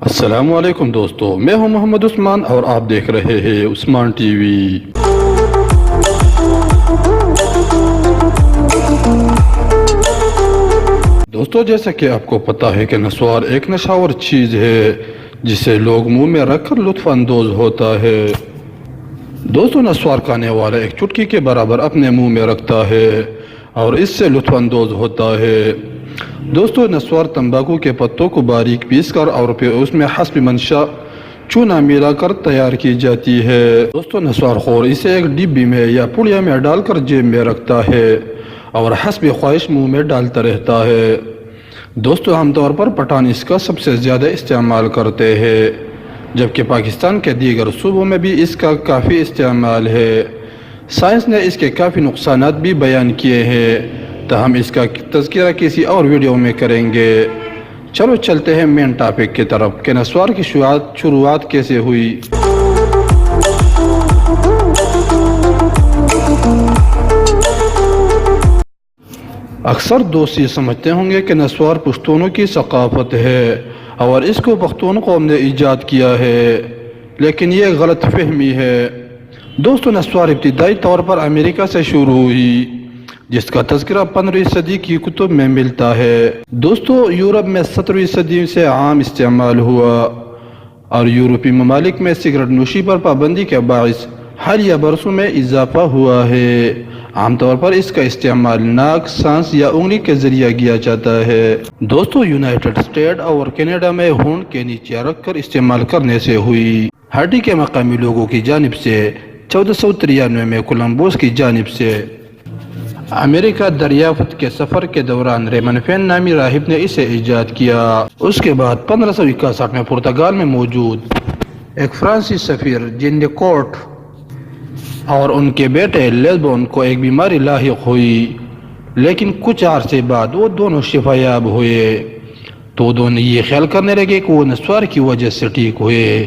السلام علیکم دوستو، میں ہوں محمد عثمان اور آپ دیکھ رہے ہیں عثمان ٹی وی۔ دوستو، جیسا کہ آپ کو پتا ہے کہ نسوار ایک نشاور چیز ہے جسے لوگ منہ میں رکھ کر لطف اندوز ہوتا ہے۔ دوستو، نسوار کھانے والا ایک چٹکی کے برابر اپنے منہ میں رکھتا ہے اور اس سے لطف اندوز ہوتا ہے۔ دوستو، نسوار تمباکو کے پتوں کو باریک پیس کر اور پھر اس میں حسب منشا چونا ملا کر تیار کی جاتی ہے۔ دوستو، نسوار خور اسے ایک ڈبی میں یا پڑیا میں ڈال کر جیب میں رکھتا ہے اور حسب خواہش منہ میں ڈالتا رہتا ہے۔ دوستو، عام طور پر پٹھان اس کا سب سے زیادہ استعمال کرتے ہیں، جبکہ پاکستان کے دیگر صوبوں میں بھی اس کا کافی استعمال ہے۔ سائنس نے اس کے کافی نقصانات بھی بیان کیے ہیں، تاہم اس کا تذکرہ کسی اور ویڈیو میں کریں گے۔ چلو چلتے ہیں مین ٹاپک کی طرف کہ نسوار کی شروعات کیسے ہوئی۔ اکثر دوست یہ سمجھتے ہوں گے کہ نسوار پشتونوں کی ثقافت ہے اور اس کو پختون قوم نے ایجاد کیا ہے، لیکن یہ غلط فہمی ہے۔ دوستو، نسوار ابتدائی طور پر امریکہ سے شروع ہوئی، جس کا تذکرہ 15ویں صدی کی کتب میں ملتا ہے۔ دوستو، یورپ میں 17ویں صدی سے عام استعمال ہوا اور یورپی ممالک میں سگریٹ نوشی پر پابندی کے باعث حالیہ برسوں میں اضافہ ہوا ہے۔ عام طور پر اس کا استعمال ناک، سانس یا انگلی کے ذریعہ کیا جاتا ہے۔ دوستو، یونائٹڈ اسٹیٹ اور کینیڈا میں ہونٹ کے نیچے رکھ کر استعمال کرنے سے ہوئی۔ ہاٹی کے مقامی لوگوں کی جانب سے 1493 میں کولمبوس کی جانب سے امریکہ دریافت کے سفر کے دوران ریمن فین نامی راہب نے اسے ایجاد کیا۔ اس کے بعد 1561 میں پرتگال میں موجود ایک فرانسیسی سفیر جین ڈی کوٹ اور ان کے بیٹے لیسبون کو ایک بیماری لاحق ہوئی، لیکن کچھ عرصے بعد وہ دونوں شفا یاب ہوئے، تو دونوں یہ خیال کرنے لگے کہ وہ نسوار کی وجہ سے ٹھیک ہوئے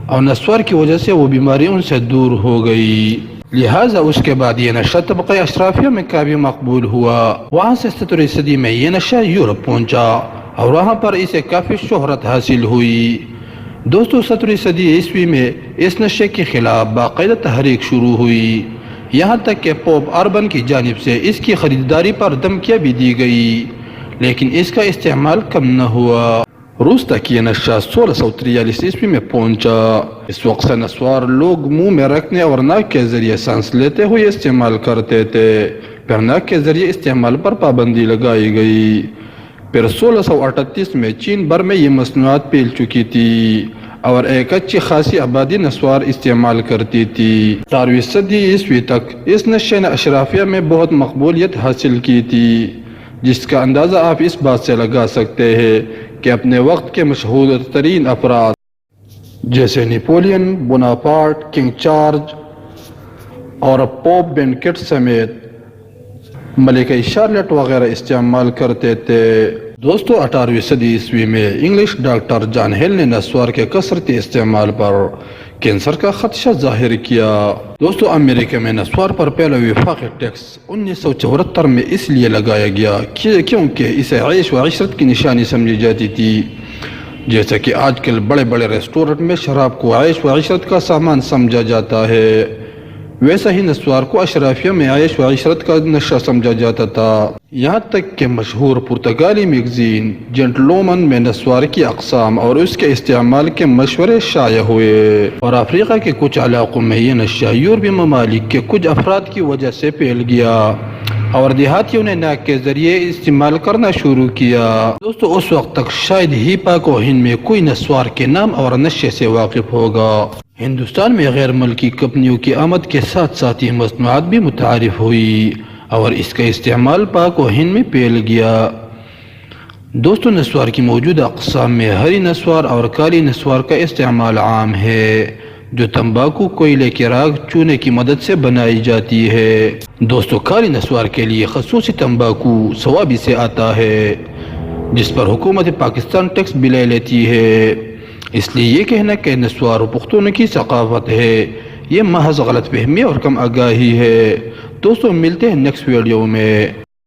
اور نسوار کی وجہ سے وہ بیماری ان سے دور ہو گئی۔ لہٰذا اس کے بعد یہ نشہ طبقہ اشرافیہ میں کافی مقبول ہوا۔ وہاں سے 17ویں صدی میں یہ نشہ یورپ پہنچا اور وہاں پر اسے کافی شہرت حاصل ہوئی۔ دوستو، 17ویں صدی عیسوی میں اس نشے کے خلاف باقاعدہ تحریک شروع ہوئی، یہاں تک کہ پوپ اربن کی جانب سے اس کی خریداری پر دھمکیاں بھی دی گئی، لیکن اس کا استعمال کم نہ ہوا۔ روس تک یہ نشہ 1643 عیسوی میں پہنچا۔ اس وقت سے نسوار لوگ منہ میں رکھنے اور ناک کے ذریعے سانس لیتے ہوئے استعمال کرتے تھے، پھر ناک کے ذریعے استعمال پر پابندی لگائی گئی۔ پھر 1638 میں چین بھر میں یہ مصنوعات پھیل چکی تھی اور ایک اچھی خاصی آبادی نسوار استعمال کرتی تھی۔ 18ویں صدی عیسوی تک اس نشے نے اشرافیہ میں بہت مقبولیت حاصل کی تھی، جس کا اندازہ آپ اس بات سے لگا سکتے ہیں کہ اپنے وقت کے مشہور ترین افراد جیسے نیپولین بوناپارٹ، کنگ چارج اور پوپ بینکٹ سمیت ملکہ شارلٹ وغیرہ استعمال کرتے تھے۔ دوستو، 18ویں صدی عیسوی میں انگلش ڈاکٹر جان ہل نے نسوار کے کثرتی استعمال پر کینسر کا خدشہ ظاہر کیا۔ دوستو، امریکہ میں نسوار پر پہلا وفاقی ٹیکس 1974 میں اس لیے لگایا گیا کیونکہ اسے عیش و عشرت کی نشانی سمجھی جاتی تھی۔ جیسا کہ آج کل بڑے بڑے ریسٹورنٹ میں شراب کو عیش و عشرت کا سامان سمجھا جاتا ہے، ویسا ہی نسوار کو اشرافیہ میں عیش و عشرت کا نشہ سمجھا جاتا تھا۔ یہاں تک کہ مشہور پرتگالی میگزین جینٹلومن میں نسوار کی اقسام اور اس کے استعمال کے مشورے شائع ہوئے، اور افریقہ کے کچھ علاقوں میں یہ نشہ یورپی ممالک کے کچھ افراد کی وجہ سے پھیل گیا اور دیہاتیوں نے ناک کے ذریعے استعمال کرنا شروع کیا۔ دوستو، اس وقت تک شاید ہی پاک و ہند میں کوئی نسوار کے نام اور نشے سے واقف ہوگا۔ ہندوستان میں غیر ملکی کمپنیوں کی آمد کے ساتھ ساتھ یہ مصنوعات بھی متعارف ہوئی اور اس کا استعمال پاک و ہند میں پھیل گیا۔ دوستو، نسوار کی موجودہ اقسام میں ہری نسوار اور کالی نسوار کا استعمال عام ہے، جو تمباکو، کوئلے کی راکھ، چونے کی مدد سے بنائی جاتی ہے۔ دوستو، کالی نسوار کے لیے خصوصی تمباکو صوابی سے آتا ہے، جس پر حکومت پاکستان ٹیکس بھی لے لیتی ہے۔ اس لیے یہ کہنا کہ نسوار پختونوں کی ثقافت ہے یہ محض غلط فہمی اور کم آگاہی ہے۔ دوستوں ملتے ہیں نیکسٹ ویڈیو میں۔